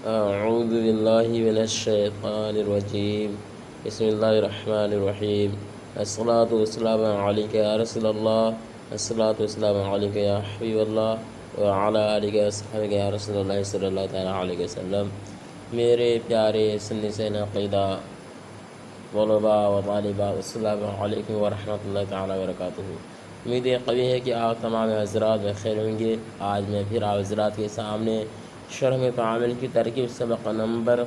اعوذ باللہ من الشیطان الرجیم بسم اللہ الرحمن الرحیم الصلاۃ والسلام علیک یا رسول اللہ الصلاۃ والسلام علیک یا حبیب اللہ وعلی آلہ وصحبہ یا رسول اللہ صلی اللہ تعالیٰ علیہ وسلم۔ میرے پیارے سنی سین عقیدہ طلباء و طالبات، السلام علیکم ورحمۃ اللہ تعالیٰ وبرکاتہ۔ امید قوی ہے کہ آپ تمام حضرات بخیر ہوں گے۔ آج میں پھر آپ حضرات کے سامنے شرح تعامل کی ترکیب سبق نمبر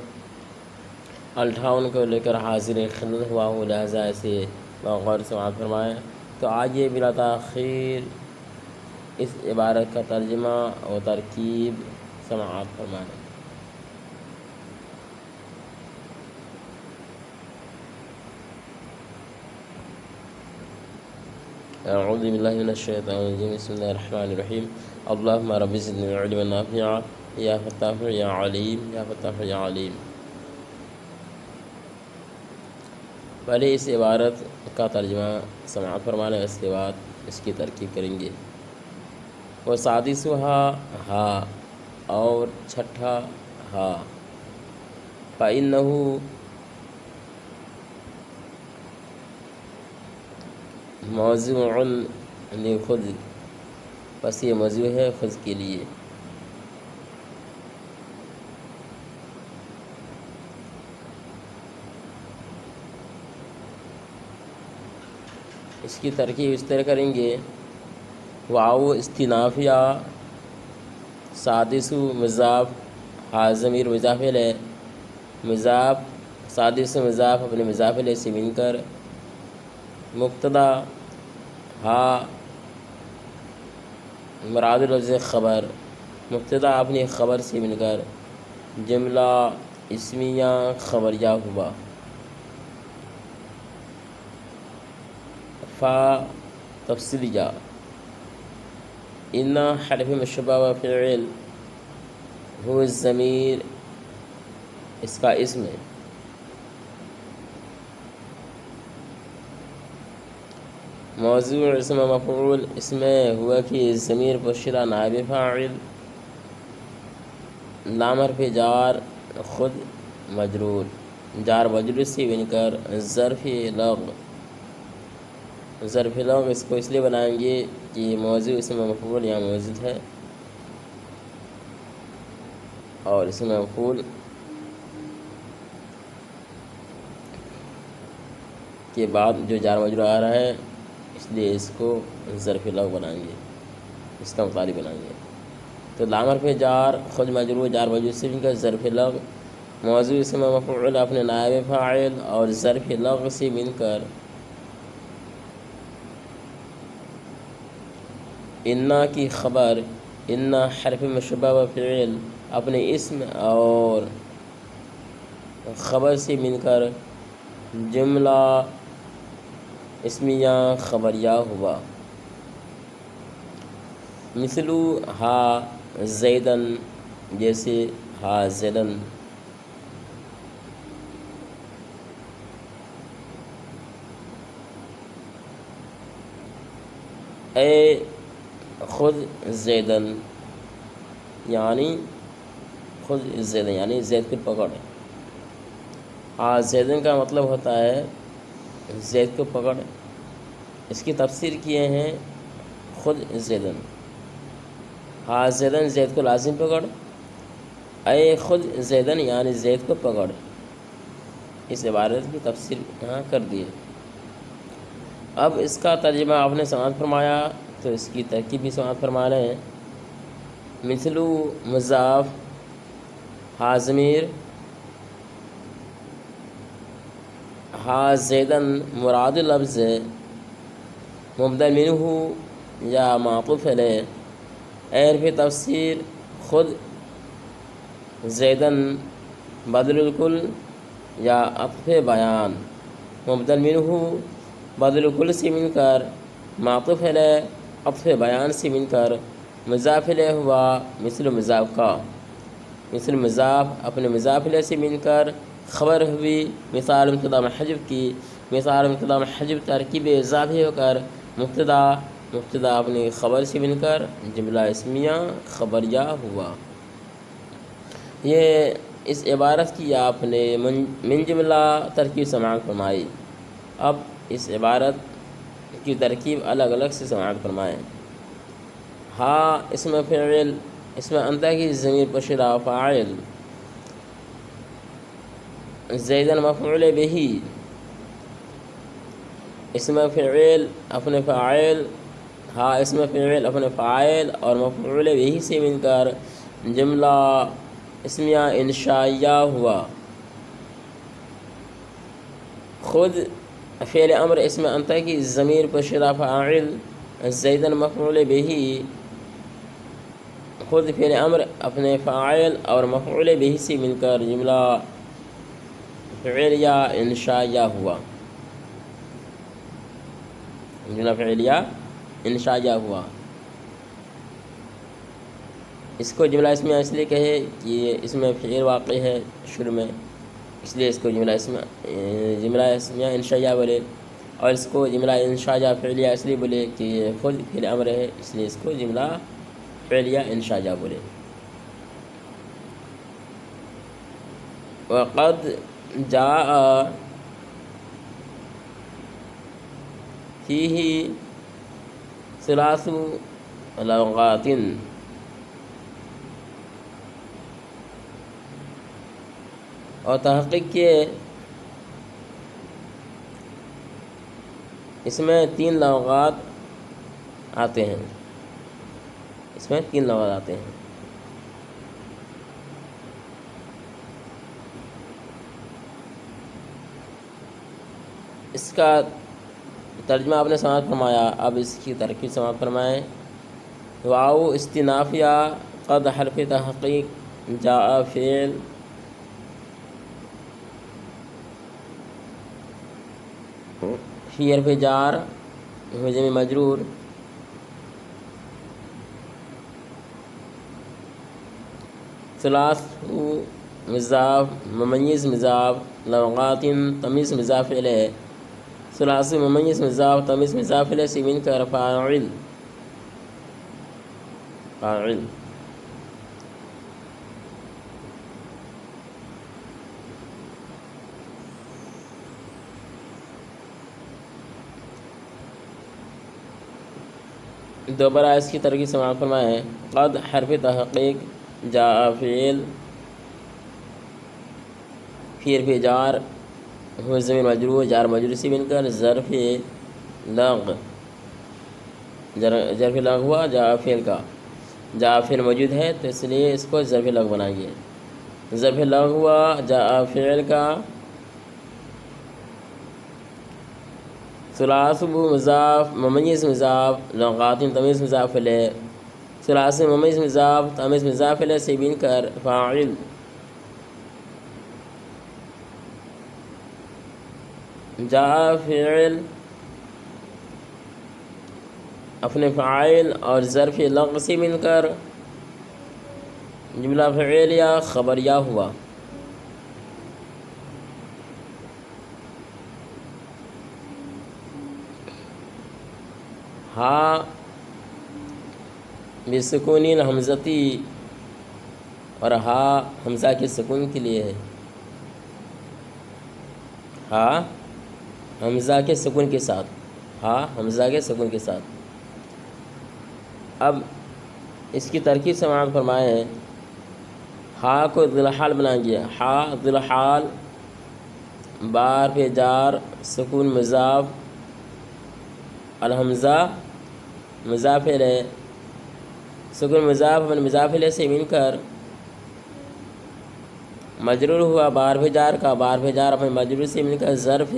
58 کو لے کر حاضر خدمت ہوا ہوں، لہٰذا اسے غور سے سماعت فرمائیں۔ تو آئیے بلا تاخیر اس عبارت کا ترجمہ و ترکیب سماعت فرمائیں۔ اعوذ باللہ من الشیطان الرجیم، بسم اللہ الرحمن الرحیم۔ اللہم رب زدنی علما نافعا یا فتاح یا علیم یا فتاح یا علیم۔ پہلے اس عبارت کا ترجمہ سماعت فرمانا، اس کے بعد اس کی ترکیب کریں گے۔ وہ سادسہا ہا اور چھٹا ہا، فإنہ موضوع لخذ، پس یہ موضوع ہے خذ کے لیے۔ اس کی ترکیب اس طرح کریں گے۔ واو استنافیہ، سادس مضاف، ہا ضمیر مضاف الیہ، مضاف سادس مضاف اپنے مضاف الیہ سے مل کر، مبتدا ہا مراد لفظ خبر، مبتدا اپنی خبر سے مل کر جملہ اسمیہ خبریہ ہوا۔ فا تفصیلیہ، ان حرف مشبہ و فعل، ہو الضمیر اس کا اسم ہے۔ موضوع اسم مفعول، اس میں ہوا کہ ضمیر پوشیدہ نائب فاعل، لام حرف جار، خود مجرور، جار مجرور سے بن کر ظرف لغو، ظرف لغو اس کو اس لیے بنائیں گے کہ موضوع اسم مفعول یہاں موجود ہے، اور اسم مفعول کے بعد جو جار مجرور آ رہا ہے، اس لیے اس کو ظرف لغو بنائیں گے، اس کا مطالب بنائیں گے۔ تو لام حرف جار، خود مجرور، جار مجرور سے مل کر ظرف لغو، موضوع اسم مفعول اپنے نائب فاعل اور ظرف لغو سے مل کر انا کی خبر، انا حرف مشبہ و فعل اپنے اسم اور خبر سے مل کر جملہ اسمیہ خبریہ ہوا۔ مثلو ہا زیدن، جیسے ہا زیدن، اے خود زیدن، یعنی خود زیدن یعنی زید کو پکڑ۔ ہا زیدن کا مطلب ہوتا ہے زید کو پکڑ۔ اس کی تفسیر کیے ہیں خود زیدن، ہا زیدن زید کو لازم پکڑ، اے خود زیدن یعنی زید کو پکڑ۔ اس عبارت کی تفسیر یہاں کر دی ہے۔ اب اس کا ترجمہ آپ نے سماعت فرمایا، تو اس کی ترکیب بھی سماعت فرمانا ہے۔ مثلو مضاف، ہا ضمیر، ہا زیدن مراد لفظ مبدل منہ یا معطوف علیہ، حرف تفسیر خود زیدن بدل الکل یا عطف بیان، مبدل منہ بدل الکل سے مل کر معطوف علیہ عطف بیان سے مل کر مضاف الیہ ہوا، مثل مضاف کا، مثل مضاف اپنے مضاف الیہ سے مل کر خبر ہوئی، مثال مبتدا محذوف کی، مثال مبتدا محذوف ترکیب اضافی ہو کر مبتدا اپنی خبر سے مل کر جملہ اسمیہ خبریہ ہوا۔ یہ اس عبارت کی آپ نے من جملہ ترکیب سماعت فرمائی۔ اب اس عبارت کی ترکیب الگ الگ سے سماعت فرمائیں۔ ہا اسم فعل، اسم انت کی ضمیر پشرا فاعل، زیدن مفعول بہ، اسم فعل اپنے فاعل، ہا اسم فعل اپنے فاعل اور مفعول بہ سے مل کر جملہ اسمیہ انشائیہ ہوا۔ خود فعل امر اسم انت کی ضمیر پشرا فاعل، زیدن مفعول بہ، خود فعل امر اپنے فاعل اور مفعول بہ سے مل کر جملہ فعلیہ انشائیہ ہوا، جملہ فعلیہ انشائیہ ہوا۔ اس کو جملہ اسمیہ اس لیے کہے کہ یہ اس میں فعل واقع ہے شروع میں، اس لیے اس کو جملہ اسمیہ انشائیہ بولے، اور اس کو جملہ انشائیہ فعلیہ اس لیے بولے کہ یہ خود فعل امر ہے، اس لیے اس کو جملہ فعلیہ انشائیہ بولے۔ وقد جاء فیہ ثلاث لغات، اور تحقیق کے اس میں 3 لغات آتے ہیں، اس میں 3 لغات آتے ہیں۔ اس کا ترجمہ آپ نے سماعت فرمایا، اب اس کی ترکیب سماعت فرمائیں۔ واو استنافیہ، قد حرف تحقیق، جاء فعل، فی حرف جار، جمع مجرور، ثلاث مضاف، ممیز مضاف، لغات تمیز مضاف الیہ، ثلاثی ممیز مضاف تمیز مضاف الیہ سے مل کر فاعل، فاعل۔ دوبارہ اس کی ترکیب سماعت فرمائیں۔ قد حرف تحقیق، جاء فعل، فی حرف جار، ہو ضمیر مجرور، جار مجرور سے مل کر ظرف لغ، ظرف لغ ہوا جاء فعل کا، جاء فعل موجود ہے تو اس لیے اس کو ظرف لغ بنائیں گے، ظرف لغ ہوا جاء فعل کا، ثلاث مضاف، ممیز مضاف، لغات تمیز مضاف الیہ، ثلاثی ممیز مضاف تمیز مضاف الیہ سے مل کر فاعل، جاء فعل اپنے فاعل اور ظرف لغ سے مل کر جملہ فعلیہ خبریہ ہوا۔ ہا بسکون الحمزتی، اور ہا حمزہ کے سکون کے لیے ہے، ہا حمزہ کے سکون کے ساتھ، ہا حمزہ کے سکون کے ساتھ۔ اب اس کی ترکیب سماعت فرمائیں۔ ہا کو ذل حال بنائیں گے، ہا ذل حال، بار پہ جار، سکون مضاف، الحمزہ مضاف الیہ، سکون مضاف اپنے مضاف الیہ سے مل کر مجرور ہوا بار پہ جار کا، بار پہ جار اپنے مجرور سے مل کر ظرف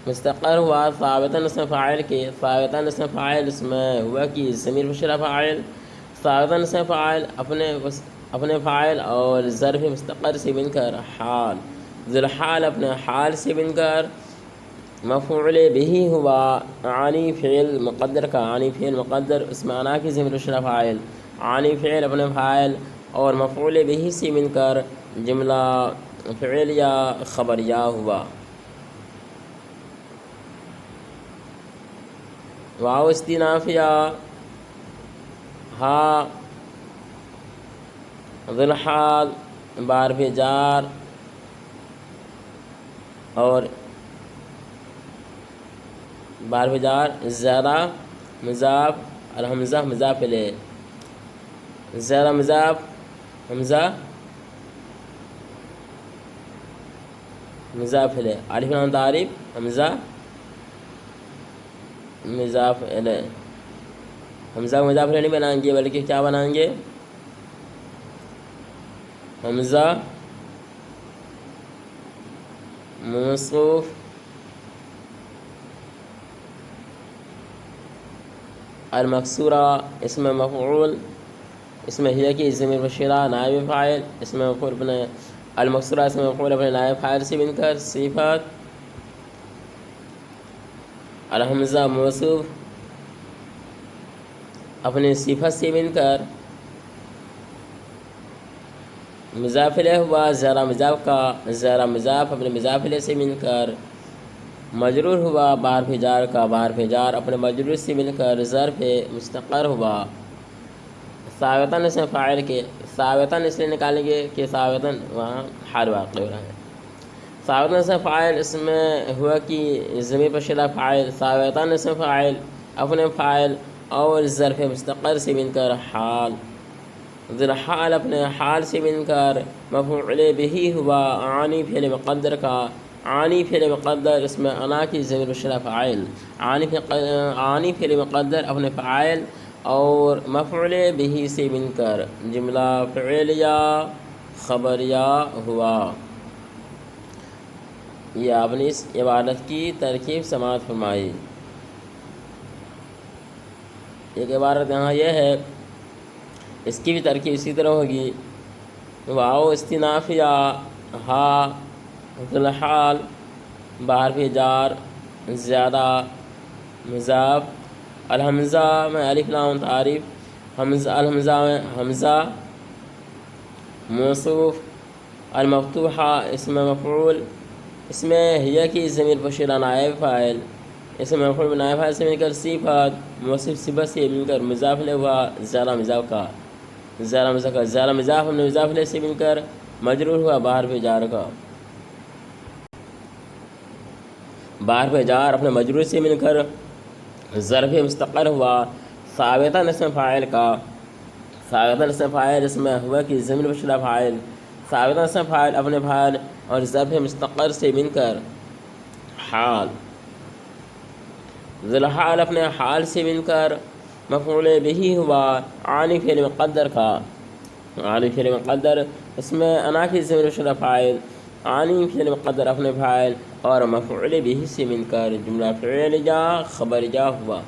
مستقر ہوا ثابتاً اسم فاعل کے، ثابتاً اسم فاعل اس میں ہوا کہ ضمیر مشرف فاعل، ثابتاً اسم فاعل اپنے فاعل اور ظرف مستقر سے مل کر حال، ذل حال اپنے حال سے مل کر مفعول بہ ہوا عانی فعل مقدر کا، عانی فعل مقدر اس معنی کی ضمیر مشرف فاعل، عانی فعل اپنے فاعل اور مفعول بہ سے مل کر جملہ فعلیہ خبریہ ہوا۔ واو استنافیہ، ہا ذل حال، بحرف جار اور بحرف جار زیادہ مضاف الحمزہ مضاف الیہ، زیادہ مضاف حمزہ مضاف الیہ، الف لام تعریف حمزہ مضاف الیہ، حمزہ مضاف الیہ نہیں بنائیں گے بلکہ کیا بنائیں گے؟ حمزہ موصوف المکسورہ اسم مفعول، اسم ہی کی ضمیر مشیرہ نائب فاعل، اسم مفعول اپنے المکسورہ اسم مفعول اپنے نائب فاعل سے بن کر صفت الحمزہ موصوف اپنے صفت سے بن کر مضاف الیہ ہوا، زیرہ مضاف کا زیرہ مضاف اپنے مضاف الیہ سے مل کر مجرور ہوا، بحرف جار کا بحرف جار اپنے مجرور سے مل کر ظرف مستقر ہوا، ثابتاً اسم فاعل کے ثابتاً اس لیے نکالیں گے کہ ثابتاً وہاں حال واقع ہو رہا ہے، ثابتاً اسم فاعل اس میں ہوا کہ ضمیر پر شدہ فاعل، ثابتاً اسم فاعل اپنے فاعل اور ظرف مستقر سے مل کر حال، ذل حال اپنے حال سے مل کر مفعول بہ ہوا، عانی فعل مقدر کا عانی فعل مقدر اس میں انا کی ضمیر بشرہ فاعل، عانی فعل مقدر اپنے فاعل اور مفعول بہ سے مل کر جملہ فعلیہ خبریہ ہوا۔ یہ آپ نے اس عبارت کی ترکیب سماعت فرمائی۔ ایک عبارت یہاں یہ ہے، اس کی بھی ترکیب اسی طرح ہوگی، واو استنافیہ ہا ذل حال بحرف جار زیادہ مضاف الحمزہ میں الف لام تعریف الحمزہ میں حمزہ موصوف المفتوحہ اسم مفعول، اس میں ہی کی ضمیر پوشیدہ نائب فاعل، اسم مفعول نائب فاعل سے مل کر صفت موصف صفت سے مل کر مضاف الیہ ہوا، زیادہ مضاف کا زیادہ مضاف کا زیادہ مضاف اپنے مضاف الیہ سے مل کر مجرور ہوا، بحرف جار کا بحرف جار اپنے مجرور سے مل کر ظرف مستقر ہوا، ثابتاً اسم فاعل کا ثابتاً اسم فاعل اس میں ہوا کہ ضمیر بشدہ فاعل، ثابتاً اسم فاعل اپنے فاعل اور ظرف مستقر سے مل کر حال، ذل حال اپنے حال سے مل کر مفعول بہ ہوا، عانی فعل مقدر کا عانی فعل مقدر اس میں انا کی ضمیر بشدہ فاعل، عانی فعل مقدر اپنے فاعل اور مفعول بہ سے مل کر جملہ فعلیہ خبریہ ہوا۔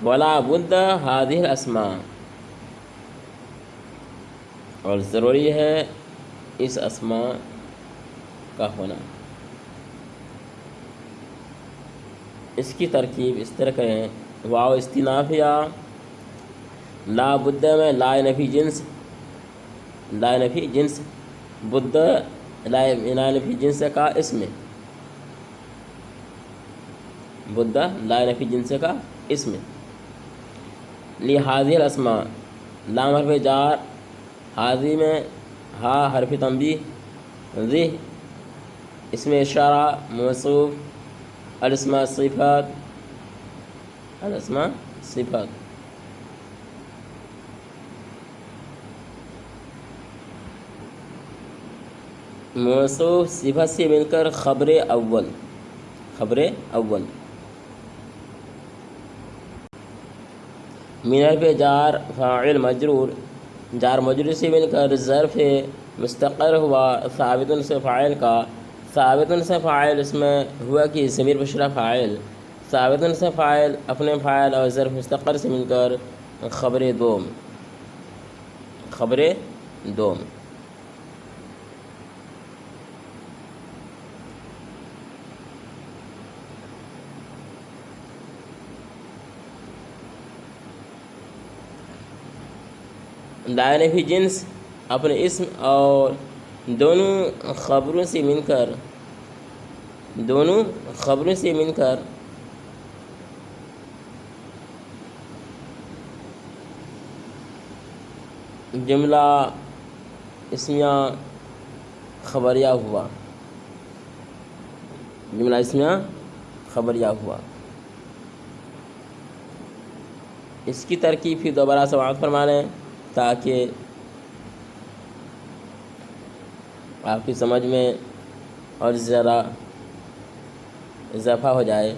ولا بد هذه الاسماء، اور ضروری ہے اس اسماء کا ہونا۔ اس کی ترکیب اس طرح کریں، واو استنافیہ لا بد میں لا نفی جنس لا نفی جنس بد لا نفی جنس کا اسم بد لا نفی جنس کا اسم لہذه الاسماء لام حرف جار حاضی میں ہا حرف تنبیہ ذہ اسم اشارہ موصوف الاسماء صفات الاسماء صفات موصوف صفت سے مل کر خبر اول من حرف جار فاعل مجرور جار مجرور سے مل کر ظرف مستقر ہوا، ثابت سے فاعل کا ثابت سے فاعل اس میں ہوا کہ ضمیر بشرہ فاعل، ثابت سے فاعل اپنے فاعل اور ظرف مستقر سے مل کر خبر دوم لا نفی جنس اپنے اسم اور دونوں خبروں سے مل کر جملہ اسمیہ خبریہ ہوا، جملہ اسمیہ خبریہ ہوا۔ اس کی ترکیب پھر دوبارہ سماعت فرما لیں تاکہ آپ کی سمجھ میں اور زیادہ اضافہ ہو جائے،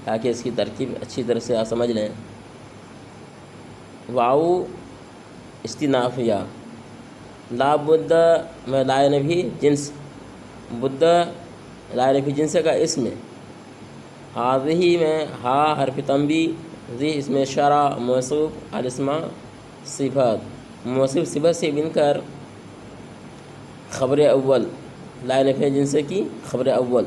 تاکہ اس کی ترکیب اچھی طرح سے آپ سمجھ لیں۔ واؤ استنافیہ، لا بد میں لا نفی جنس، بد لا نفی جنس کا اسم، ہاذہی میں ہا حرف تنبیہ، ذی اس میں اشارہ، موصوف الاسماء صفات، موصوف صفت سے بن کر خبر اول، لا نفی جنس کی خبر اول،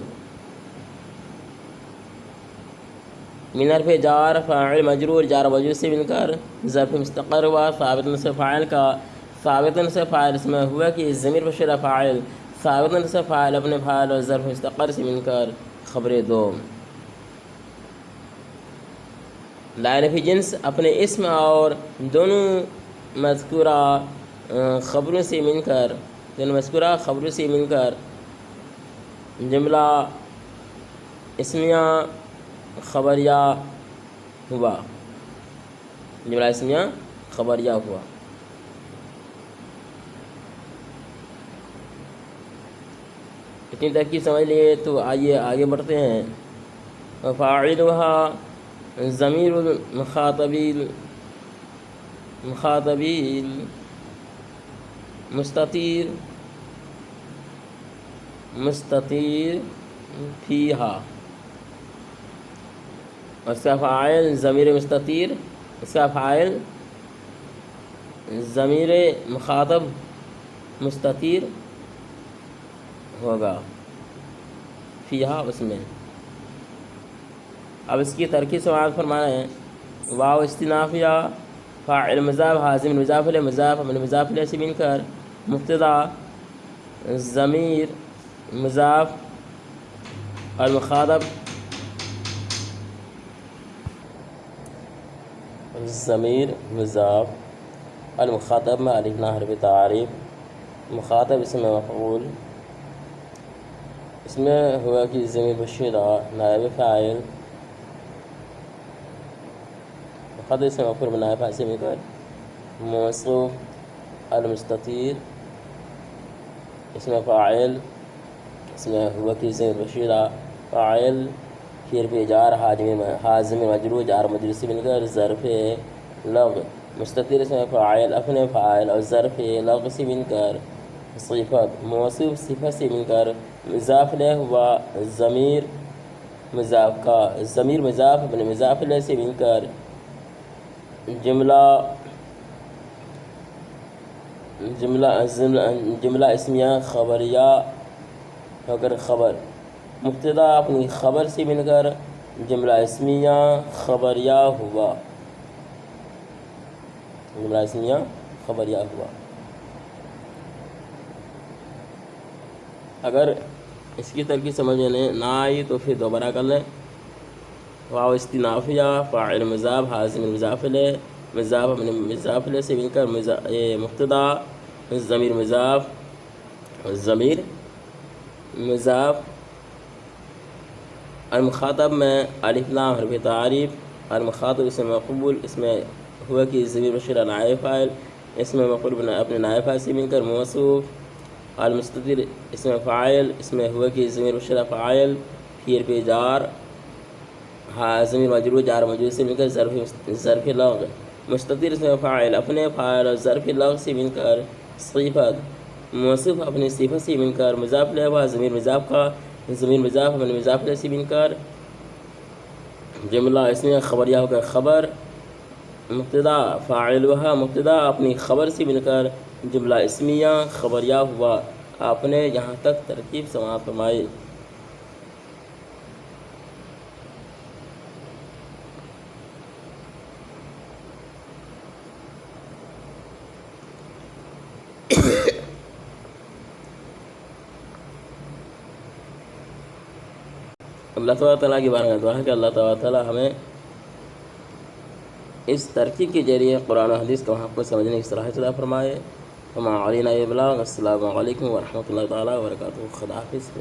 من حرف جار فاعل مجرور، جار مجرور سے بن کر ظرف مستقر ہوا، ثابت سے فاعل کا، ثابت سے فاعل اس میں ہوا کہ ضمیر بشرہ فاعل، ثابت سے فاعل اپنے فاعل اور ظرف مستقر سے بن کر خبر دوم، لا نفی جنس اپنے اسم اور دونوں مذکورہ خبروں سے مل کر، دونوں مذکورہ خبروں سے مل کر جملہ اسمیہ خبریہ ہوا، جملہ اسمیہ خبریہ ہوا۔ اتنی ترکیب سمجھ لیے تو آئیے آگے بڑھتے ہیں۔ فاعلها ضمیر مخاطبی مستطیر فیہا، اس کا فاعل ضمیر مستطیر، اس کا فاعل ضمیر مخاطب مستطیر ہوگا، فیہا اس میں۔ اب اس کی ترکیب سماعت فرمانا ہے۔ واو استنافیہ، فاعل مضاف، حاضر مضاف الیہ، مضاف من مضاف الیہ سے بن کر مبتدا ضمیر مضاف المخاطب، ضمیر مضاف المخاطب میں الف لام حرف تعریف، مخاطب اسم مفعول، اس میں ہوا کہ ضمیر بشرہ نائب فاعل، مخاطب اسم مفعول نائب فاعل سے مل کر موصوف المستطیر اسم فاعل، اس میں ہوا کہ ضمیر بشرہ فاعل، پھر بھی جار حاضر مجرور، جار مجرور سے مل کر ظرف لغ، مستطیر اس میں فاعل اپنے فاعل اور ظرف لغ سے مل کر صفت، موصوف صفت سے مل کر مضاف الیہ ہوا، ضمیر مضاف کا، ضمیر مضاف اپنے مضاف الیہ سے مل کر جملہ اسمیہ خبریہ ہو کر خبر، مبتدا اپنی خبر سے مل کر جملہ اسمیہ خبریہ ہوا، جملہ اسمیہ خبریہ ہوا۔ اگر اس کی ترکیب سمجھ میں نہ آئی تو پھر دوبارہ کر لیں۔ واو استنافیہ، فاعل مضاف، حاضر مضاف الیہ، مضاف من مضاف الیہ سے مل کر مبتدا ضمیر مضاف، ضمیر مضاف المخاطب میں الف لام حرف تعریف، المخاطب اسم مقبول، اس میں ہوا کہ ضمیر بشرہ نائب فاعل، اس میں مقبول اپنے نائب فاعل سے مل کر موصوف، المستطیر اس میں فاعل، اس میں ہوا کہ ضمیر بشرہ فاعل، پھر پہ جار ضمیر مجرور، جار مجرور سے مل کر ظرف لغ، مستطیر اس میں فاعل اپنے فاعل اور ظرف لغ سے مل کر صفت، موصوف اپنی صفت سے مل کر مضاف الیہ ہوا، ضمیر مضاف کا، ضمیر مضاف اپنے مضاف الیہ سے مل کر جملہ اس میں خبریہ ہو کر خبر، مبتدا فاعلها، مبتدا اپنی خبر سے مل کر جملہ اسمیہ خبریہ ہوا۔ آپ نے یہاں تک ترکیب سماعت فرمائی۔ اللہ تعالیٰ کی بارگاہ میں دعا ہے کہ اللہ تعالیٰ ہمیں اس ترکیب کے ذریعے قرآن و حدیث کا حق کو سمجھنے کی صلاحیت عطا فرمائے. وما علینا الا البلاغ. السلام علیکم ورحمۃ اللہ تعالیٰ وبرکاتہ. خدا حافظ.